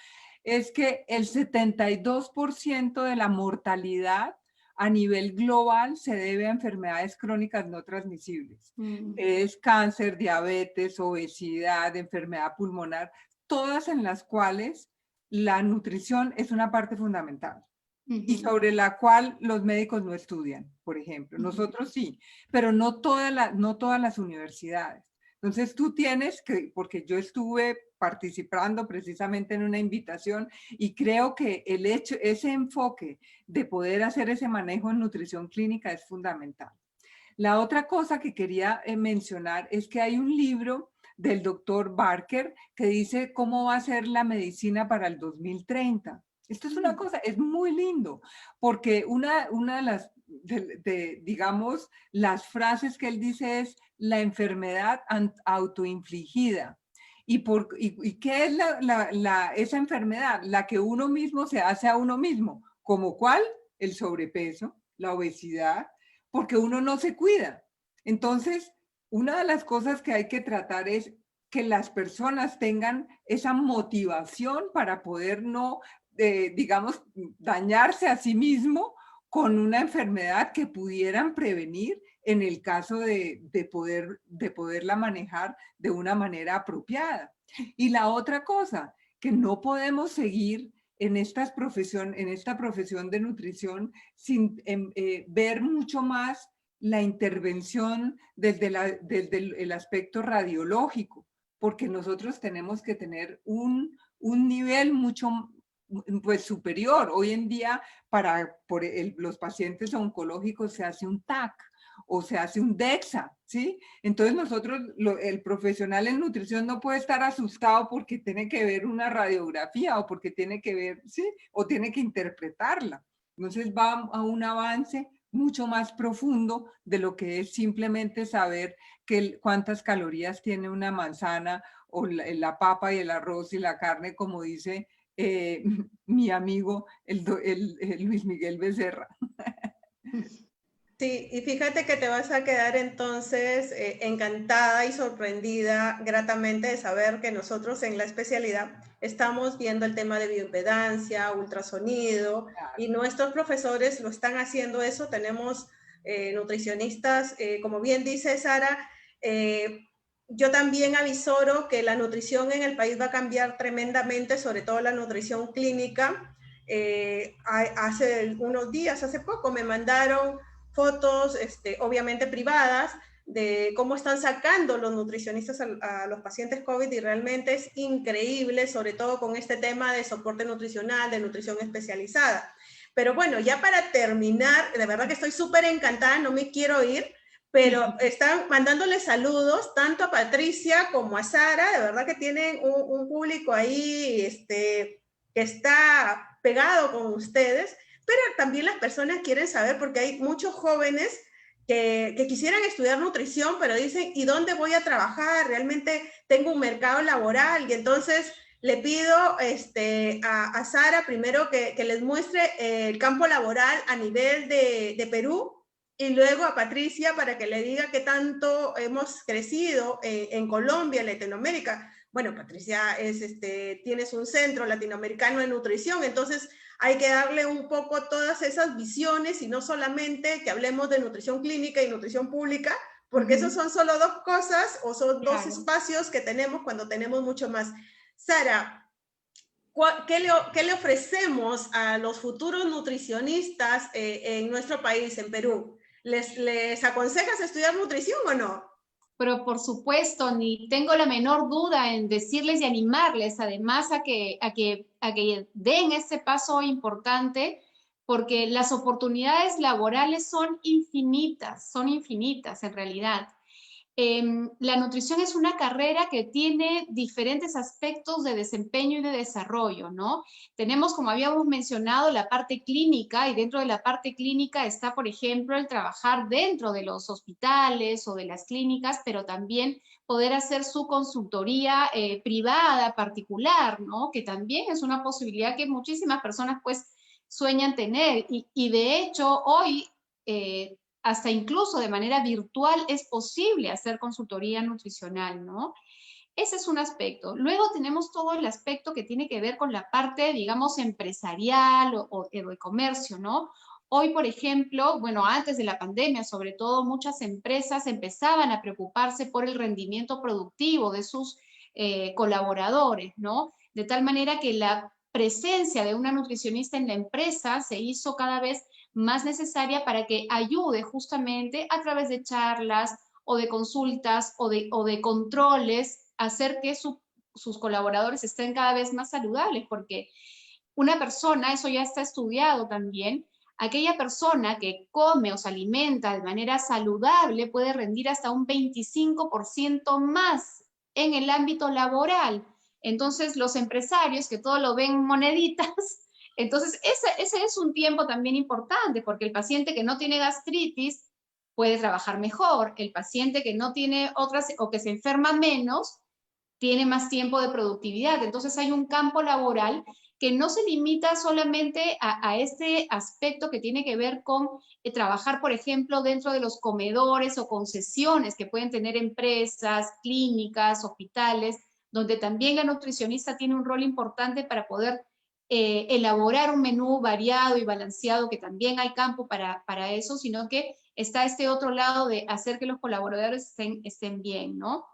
Speaker 2: es que el 72% de la mortalidad a nivel global se debe a enfermedades crónicas no transmisibles. Es cáncer, diabetes, obesidad, enfermedad pulmonar, todas en las cuales la nutrición es una parte fundamental y sobre la cual los médicos no estudian, por ejemplo. Nosotros sí, pero no todas las universidades. Entonces tú tienes que, porque yo estuve participando precisamente en una invitación y creo que ese enfoque de poder hacer ese manejo en nutrición clínica es fundamental. La otra cosa que quería mencionar es que hay un libro del doctor Barker que dice cómo va a ser la medicina para el 2030. Esto es una cosa, es muy lindo, porque una de las, digamos, las frases que él dice es la enfermedad autoinfligida. ¿Y qué es esa enfermedad? La que uno mismo se hace a uno mismo. ¿Como cuál? El sobrepeso, la obesidad, porque uno no se cuida. Entonces, una de las cosas que hay que tratar es que las personas tengan esa motivación para poder no, digamos, dañarse a sí mismo con una enfermedad que pudieran prevenir en el caso de poderla manejar de una manera apropiada. Y la otra cosa, que no podemos seguir en esta profesión de nutrición sin ver mucho más la intervención desde el aspecto radiológico, porque nosotros tenemos que tener un nivel mucho pues superior. Hoy en día los pacientes oncológicos se hace un TAC o se hace un DEXA, ¿sí? Entonces nosotros, el profesional en nutrición no puede estar asustado porque tiene que ver una radiografía o porque tiene que ver, ¿sí? O tiene que interpretarla. Entonces va a un avance mucho más profundo de lo que es simplemente saber cuántas calorías tiene una manzana o la papa y el arroz y la carne, como dice mi amigo Luis Miguel Becerra.
Speaker 1: Sí, y fíjate que te vas a quedar entonces encantada y sorprendida gratamente de saber que nosotros en la especialidad estamos viendo el tema de bioimpedancia, ultrasonido, y nuestros profesores lo están haciendo eso. Tenemos nutricionistas, como bien dice Sara, yo también avisoro que la nutrición en el país va a cambiar tremendamente, sobre todo la nutrición clínica. Hace unos días, hace poco, me mandaron fotos, obviamente privadas, de cómo están sacando los nutricionistas a los pacientes COVID, y realmente es increíble, sobre todo con este tema de soporte nutricional, de nutrición especializada. Pero bueno, ya para terminar, de verdad que estoy súper encantada, no me quiero ir, pero están mandándole saludos tanto a Patricia como a Sara, de verdad que tienen un público ahí que está pegado con ustedes. Pero también las personas quieren saber, porque hay muchos jóvenes que quisieran estudiar nutrición, pero dicen, ¿y dónde voy a trabajar? Realmente tengo un mercado laboral. Y entonces le pido a Sara primero que les muestre el campo laboral a nivel de Perú, y luego a Patricia para que le diga qué tanto hemos crecido en Colombia, en Latinoamérica. Bueno, Patricia tienes un centro latinoamericano de nutrición, entonces hay que darle un poco todas esas visiones, y no solamente que hablemos de nutrición clínica y nutrición pública, porque esos son solo dos cosas, o son dos espacios que tenemos cuando tenemos mucho más. Sara, ¿qué le ofrecemos a los futuros nutricionistas en nuestro país, en Perú? ¿Les aconsejas estudiar nutrición o no?
Speaker 3: Pero por supuesto, ni tengo la menor duda en decirles y animarles además a que den ese paso importante, porque las oportunidades laborales son infinitas en realidad. la nutrición es una carrera que tiene diferentes aspectos de desempeño y de desarrollo, ¿no? Tenemos, como habíamos mencionado, la parte clínica, y dentro de la parte clínica está, por ejemplo, el trabajar dentro de los hospitales o de las clínicas, pero también poder hacer su consultoría privada, particular, ¿no? Que también es una posibilidad que muchísimas personas, pues, sueñan tener. Y de hecho, hoy hasta incluso de manera virtual es posible hacer consultoría nutricional, ¿no? Ese es un aspecto. Luego tenemos todo el aspecto que tiene que ver con la parte, digamos, empresarial o de comercio, ¿no? Hoy, por ejemplo, bueno, antes de la pandemia, sobre todo, muchas empresas empezaban a preocuparse por el rendimiento productivo de sus colaboradores, ¿no? De tal manera que la presencia de una nutricionista en la empresa se hizo cada vez más necesaria para que ayude justamente a través de charlas o de consultas o de controles a hacer que sus colaboradores estén cada vez más saludables, porque una persona, eso ya está estudiado también, aquella persona que come o se alimenta de manera saludable puede rendir hasta un 25% más en el ámbito laboral. Entonces, los empresarios que todo lo ven moneditas, entonces ese es un tiempo también importante, porque el paciente que no tiene gastritis puede trabajar mejor, el paciente que no tiene otras o que se enferma menos, tiene más tiempo de productividad. Entonces hay un campo laboral que no se limita solamente a este aspecto que tiene que ver con trabajar, por ejemplo, dentro de los comedores o concesiones que pueden tener empresas, clínicas, hospitales, donde también la nutricionista tiene un rol importante para poder elaborar un menú variado y balanceado, que también hay campo para eso, sino que está este otro lado de hacer que los colaboradores estén bien, ¿no?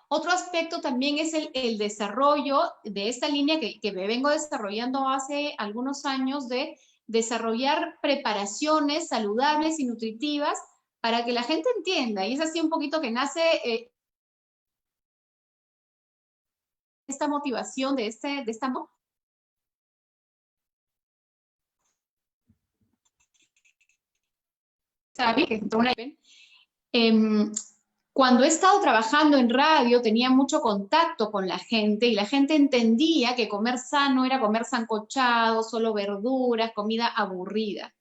Speaker 3: Otro aspecto también es el desarrollo de esta línea que me vengo desarrollando hace algunos años de desarrollar preparaciones saludables y nutritivas para que la gente entienda. Y es así un poquito que nace esta motivación de esta... ¿Sabe? Que entró una... Cuando he estado trabajando en radio tenía mucho contacto con la gente y la gente entendía que comer sano era comer sancochado, solo verduras, comida aburrida.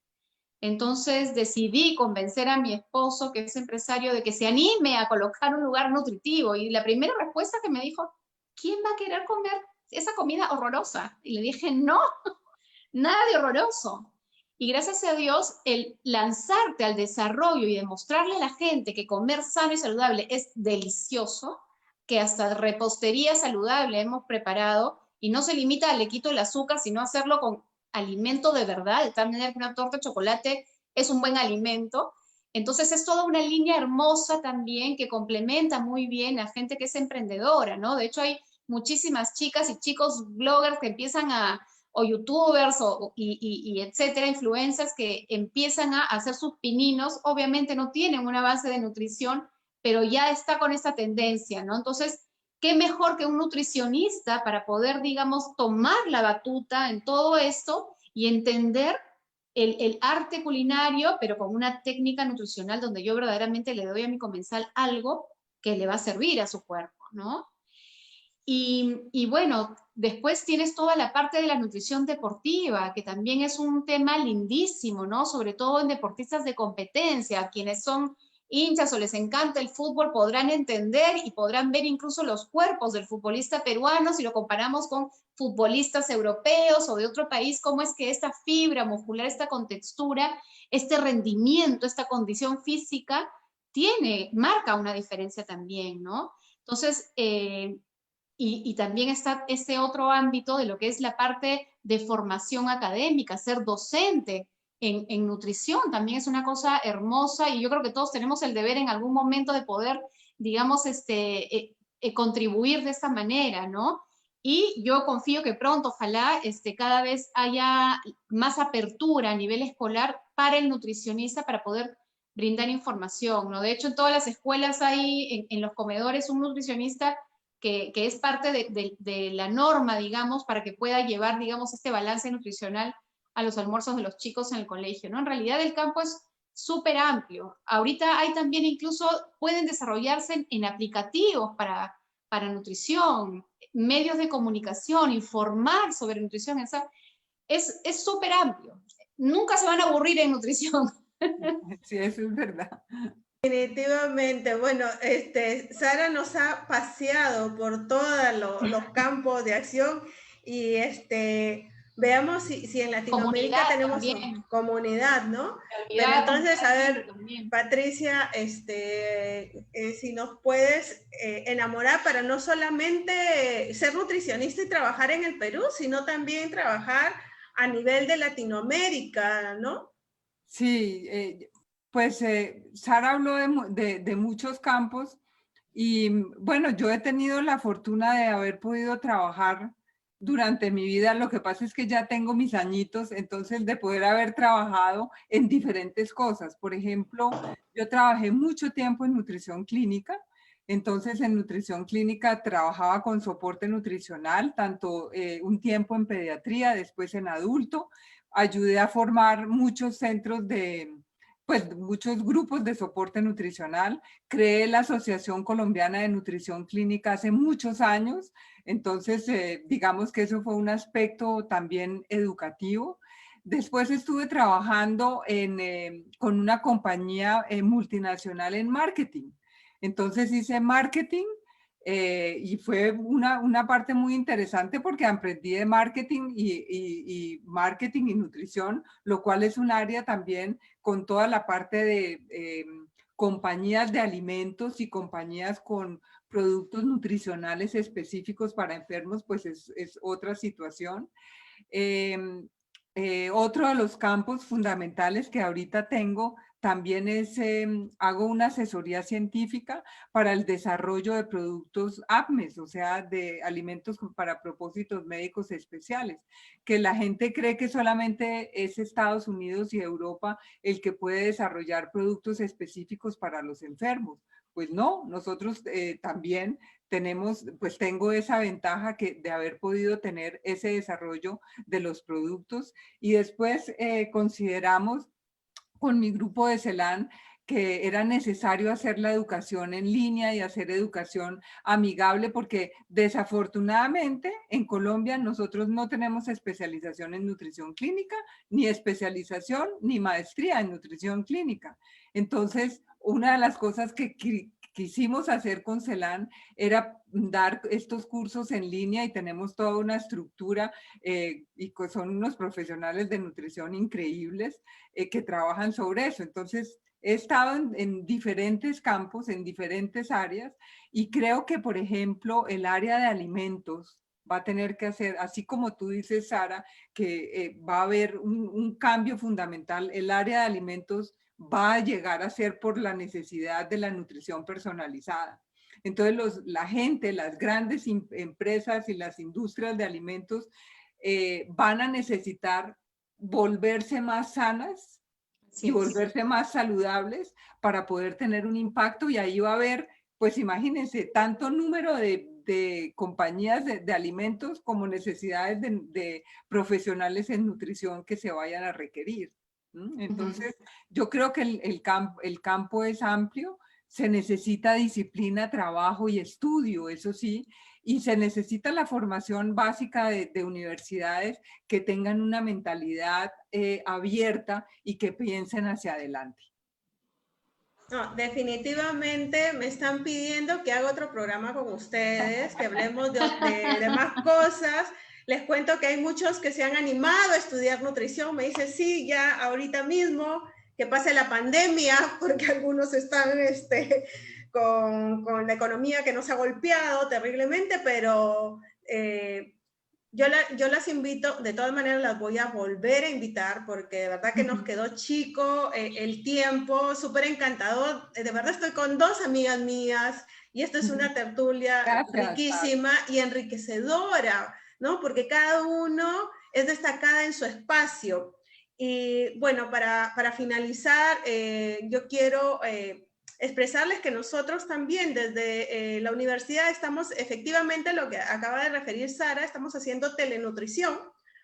Speaker 3: Entonces decidí convencer a mi esposo, que es empresario, de que se anime a colocar un lugar nutritivo. Y la primera respuesta que me dijo, ¿quién va a querer comer esa comida horrorosa? Y le dije, no, nada de horroroso. Y gracias a Dios, el lanzarte al desarrollo y demostrarle a la gente que comer sano y saludable es delicioso, que hasta repostería saludable hemos preparado, y no se limita a le quito el azúcar, sino hacerlo con alimento de verdad, de tal manera que una torta de chocolate es un buen alimento. Entonces es toda una línea hermosa también que complementa muy bien a gente que es emprendedora, ¿no? De hecho hay muchísimas chicas y chicos bloggers que empiezan o youtubers y etcétera, influencers que empiezan a hacer sus pininos, obviamente no tienen una base de nutrición, pero ya está con esta tendencia, ¿no? Entonces, ¿qué mejor que un nutricionista para poder, digamos, tomar la batuta en todo esto y entender el arte culinario, pero con una técnica nutricional donde yo verdaderamente le doy a mi comensal algo que le va a servir a su cuerpo, ¿no? Y bueno, después tienes toda la parte de la nutrición deportiva, que también es un tema lindísimo, ¿no? Sobre todo en deportistas de competencia, quienes son hinchas o les encanta el fútbol podrán entender y podrán ver incluso los cuerpos del futbolista peruano si lo comparamos con futbolistas europeos o de otro país, cómo es que esta fibra muscular, esta contextura, este rendimiento, esta condición física marca una diferencia también, ¿no? Entonces, y también está ese otro ámbito de lo que es la parte de formación académica, ser docente en nutrición, también es una cosa hermosa y yo creo que todos tenemos el deber en algún momento de poder, digamos, contribuir de esta manera, ¿no? Y yo confío que pronto, ojalá, cada vez haya más apertura a nivel escolar para el nutricionista para poder brindar información, ¿no? De hecho, en todas las escuelas hay, en los comedores, un nutricionista que es parte de la norma, digamos, para que pueda llevar, digamos, este balance nutricional a los almuerzos de los chicos en el colegio, ¿no? En realidad el campo es súper amplio. Ahorita hay también incluso, pueden desarrollarse en aplicativos para nutrición, medios de comunicación, informar sobre nutrición. O sea, es súper amplio. Nunca se van a aburrir en nutrición.
Speaker 2: Sí, eso es verdad.
Speaker 1: Definitivamente, bueno, Sara nos ha paseado por todos los campos de acción y veamos si en Latinoamérica
Speaker 3: Comunidad
Speaker 1: tenemos
Speaker 3: también.
Speaker 1: comunidad, ¿no? Pero
Speaker 3: Comunidad,
Speaker 1: entonces, a ver,
Speaker 3: también.
Speaker 1: Patricia, si nos puedes enamorar para no solamente ser nutricionista y trabajar en el Perú, sino también trabajar a nivel de Latinoamérica, ¿no?
Speaker 2: Sí, pues Sara habló de muchos campos y bueno, yo he tenido la fortuna de haber podido trabajar durante mi vida. Lo que pasa es que ya tengo mis añitos, entonces de poder haber trabajado en diferentes cosas. Por ejemplo, yo trabajé mucho tiempo en nutrición clínica. Entonces, en nutrición clínica trabajaba con soporte nutricional, tanto un tiempo en pediatría, después en adulto. Ayudé a formar muchos centros pues muchos grupos de soporte nutricional. Creé la Asociación Colombiana de Nutrición Clínica hace muchos años. Entonces, digamos que eso fue un aspecto también educativo. Después estuve trabajando con una compañía multinacional en marketing. Entonces hice marketing y fue una parte muy interesante porque aprendí de marketing y marketing y nutrición, lo cual es un área también con toda la parte de compañías de alimentos y compañías con productos nutricionales específicos para enfermos, pues es otra situación. Otro de los campos fundamentales que ahorita tengo también es, hago una asesoría científica para el desarrollo de productos APMES, o sea, de alimentos para propósitos médicos especiales, que la gente cree que solamente es Estados Unidos y Europa el que puede desarrollar productos específicos para los enfermos. Pues no, nosotros también pues tengo esa ventaja de haber podido tener ese desarrollo de los productos y después consideramos con mi grupo de CELAN que era necesario hacer la educación en línea y hacer educación amigable porque desafortunadamente en Colombia nosotros no tenemos especialización en nutrición clínica, ni especialización ni maestría en nutrición clínica. Entonces, una de las cosas que quisimos hacer con CELAN era dar estos cursos en línea y tenemos toda una estructura y son unos profesionales de nutrición increíbles que trabajan sobre eso. Entonces, he estado en diferentes campos, en diferentes áreas y creo que, por ejemplo, el área de alimentos va a tener que hacer, así como tú dices, Sara, que va a haber un cambio fundamental. El área de alimentos va a llegar a ser por la necesidad de la nutrición personalizada. Entonces, la gente, las grandes empresas y las industrias de alimentos van a necesitar volverse más sanas y volverse más saludables para poder tener un impacto y ahí va a haber, pues imagínense, tanto número de compañías de alimentos como necesidades de profesionales en nutrición que se vayan a requerir. Entonces, yo creo que el campo es amplio, se necesita disciplina, trabajo y estudio, eso sí, y se necesita la formación básica de universidades que tengan una mentalidad abierta y que piensen hacia adelante.
Speaker 1: No, definitivamente me están pidiendo que haga otro programa con ustedes, que hablemos de más cosas. Les cuento que hay muchos que se han animado a estudiar nutrición. Me dicen, sí, ya ahorita mismo, que pase la pandemia, porque algunos están con la economía que nos ha golpeado terriblemente, pero yo las invito, de todas maneras las voy a volver a invitar porque de verdad que nos quedó chico el tiempo, súper encantador. De verdad estoy con dos amigas mías y esto es una tertulia riquísima y enriquecedora, ¿no? Porque cada uno es destacada en su espacio. Y bueno, para finalizar, yo quiero expresarles que nosotros también desde la universidad estamos efectivamente, lo que acaba de referir Sara, estamos haciendo telenutrición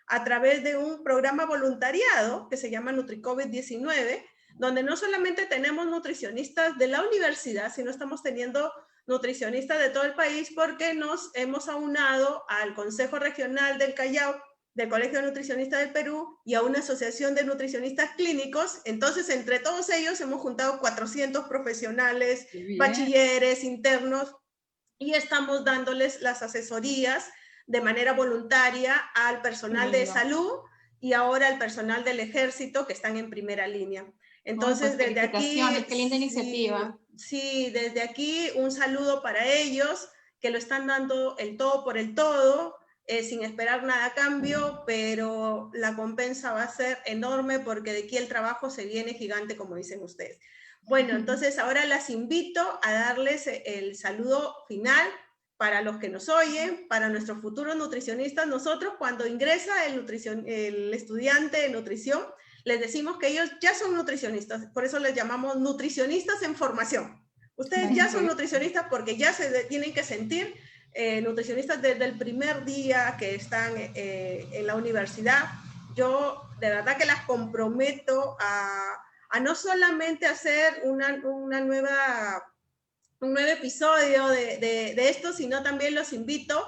Speaker 1: a través de un programa voluntariado que se llama NutriCovid-19, donde no solamente tenemos nutricionistas de la universidad, sino estamos teniendo nutricionistas de todo el país, porque nos hemos aunado al Consejo Regional del Callao, del Colegio de Nutricionistas del Perú, y a una asociación de nutricionistas clínicos. Entonces, entre todos ellos hemos juntado 400 profesionales, bachilleres, internos, y estamos dándoles las asesorías de manera voluntaria al personal de salud y ahora al personal del ejército, que están en primera línea. Entonces,
Speaker 3: pues,
Speaker 1: desde aquí...
Speaker 3: Qué linda iniciativa.
Speaker 1: Sí, desde aquí un saludo para ellos, que lo están dando el todo por el todo, sin esperar nada a cambio, pero la compensa va a ser enorme, porque de aquí el trabajo se viene gigante, como dicen ustedes. Bueno, entonces ahora las invito a darles el saludo final para los que nos oyen, para nuestros futuros nutricionistas. Nosotros, cuando ingresa el estudiante de nutrición, les decimos que ellos ya son nutricionistas, por eso les llamamos nutricionistas en formación. Ustedes ya son nutricionistas porque ya se tienen que sentir nutricionistas desde el primer día que están en la universidad. Yo de verdad que las comprometo a no solamente hacer un nuevo episodio de esto, sino también los invito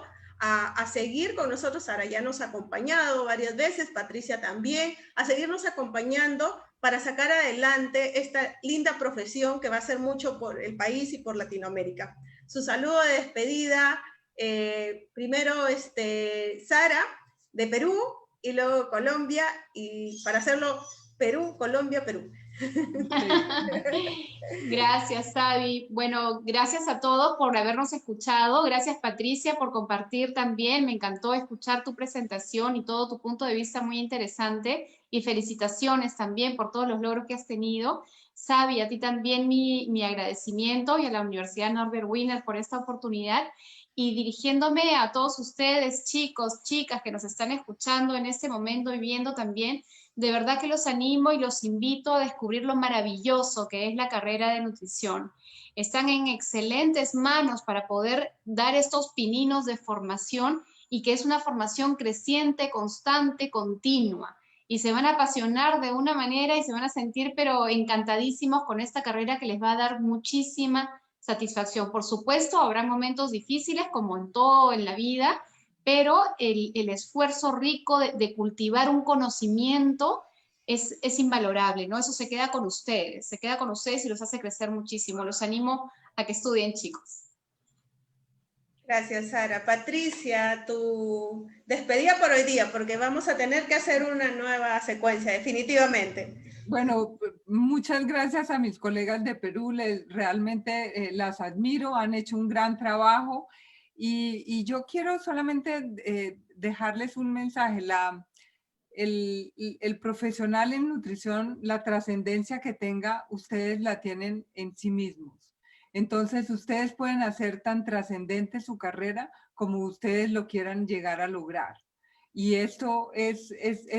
Speaker 1: a seguir con nosotros. Sara ya nos ha acompañado varias veces, Patricia también, a seguirnos acompañando para sacar adelante esta linda profesión que va a hacer mucho por el país y por Latinoamérica. Su saludo de despedida, primero Sara de Perú, y luego Colombia, y para hacerlo Perú, Colombia, Perú.
Speaker 3: Gracias, Savi. Bueno, gracias a todos por habernos escuchado. Gracias, Patricia, por compartir también. Me encantó escuchar tu presentación y todo tu punto de vista muy interesante. Y felicitaciones también por todos los logros que has tenido. Savi, a ti también mi agradecimiento, y a la Universidad Norbert Wiener por esta oportunidad. Y dirigiéndome a todos ustedes, chicos, chicas que nos están escuchando en este momento y viendo también, de verdad que los animo y los invito a descubrir lo maravilloso que es la carrera de nutrición. Están en excelentes manos para poder dar estos pininos de formación, y que es una formación creciente, constante, continua. Y se van a apasionar de una manera y se van a sentir pero encantadísimos con esta carrera, que les va a dar muchísima satisfacción. Por supuesto, habrá momentos difíciles, como en todo en la vida, pero el esfuerzo rico de cultivar un conocimiento es invalorable, ¿no? Eso se queda con ustedes y los hace crecer muchísimo. Los animo a que estudien, chicos.
Speaker 1: Gracias, Sara. Patricia, tu despedida por hoy día, porque vamos a tener que hacer una nueva secuencia, definitivamente.
Speaker 2: Bueno, muchas gracias a mis colegas de Perú, realmente las admiro, han hecho un gran trabajo, y yo quiero solamente dejarles un mensaje. El profesional en nutrición, la trascendencia que tenga, ustedes la tienen en sí mismos. Entonces, ustedes pueden hacer tan trascendente su carrera como ustedes lo quieran llegar a lograr. Y esto es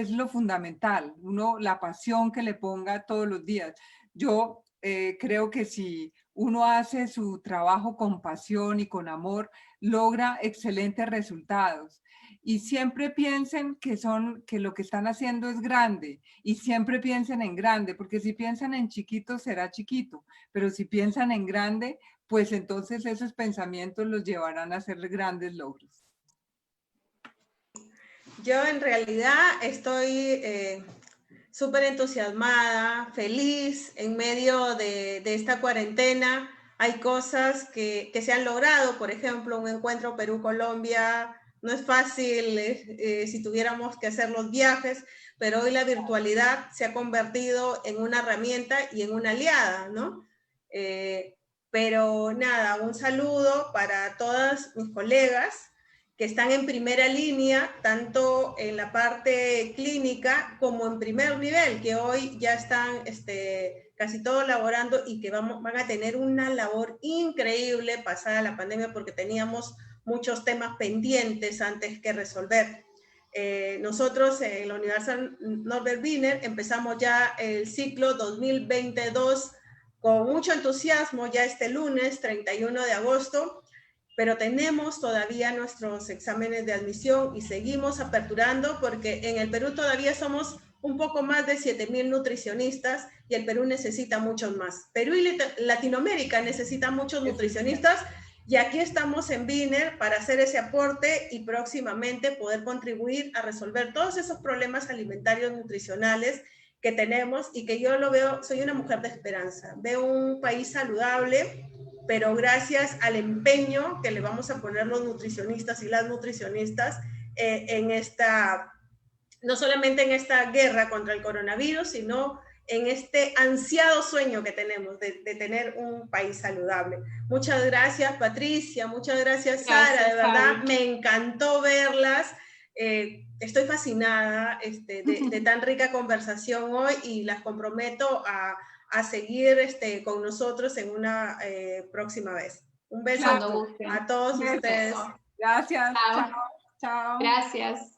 Speaker 2: lo fundamental, la pasión que le ponga todos los días. Yo creo que si uno hace su trabajo con pasión y con amor, logra excelentes resultados. Y siempre piensen que lo que están haciendo es grande, y siempre piensen en grande, porque si piensan en chiquito será chiquito, pero si piensan en grande, pues entonces esos pensamientos los llevarán a hacer grandes logros.
Speaker 1: Yo en realidad estoy súper entusiasmada, feliz en medio de esta cuarentena. Hay cosas que se han logrado, por ejemplo, un encuentro Perú-Colombia. No es fácil si tuviéramos que hacer los viajes, pero hoy la virtualidad se ha convertido en una herramienta y en una aliada, ¿no? Pero nada, un saludo para todas mis colegas que están en primera línea, tanto en la parte clínica como en primer nivel, que hoy ya están casi todos laborando, y que van a tener una labor increíble pasada la pandemia, porque teníamos muchos temas pendientes antes que resolver. Nosotros en la Universidad Norbert Wiener empezamos ya el ciclo 2022 con mucho entusiasmo, ya este lunes 31 de agosto, pero tenemos todavía nuestros exámenes de admisión y seguimos aperturando, porque en el Perú todavía somos un poco más de 7.000 nutricionistas y el Perú necesita muchos más. Perú y Latinoamérica necesita muchos nutricionistas y aquí estamos en Wiener para hacer ese aporte y próximamente poder contribuir a resolver todos esos problemas alimentarios nutricionales que tenemos y que yo lo veo, soy una mujer de esperanza. Veo un país saludable, pero gracias al empeño que le vamos a poner los nutricionistas y las nutricionistas en esta, no solamente en esta guerra contra el coronavirus, sino en este ansiado sueño que tenemos de tener un país saludable. Muchas gracias, Patricia, muchas gracias, Sara, de verdad me encantó verlas. Estoy fascinada de tan rica conversación hoy y las comprometo a seguir con nosotros en una próxima vez. Un beso a todos ustedes.
Speaker 2: Gracias.
Speaker 3: Chao.
Speaker 2: Chao.
Speaker 3: Gracias.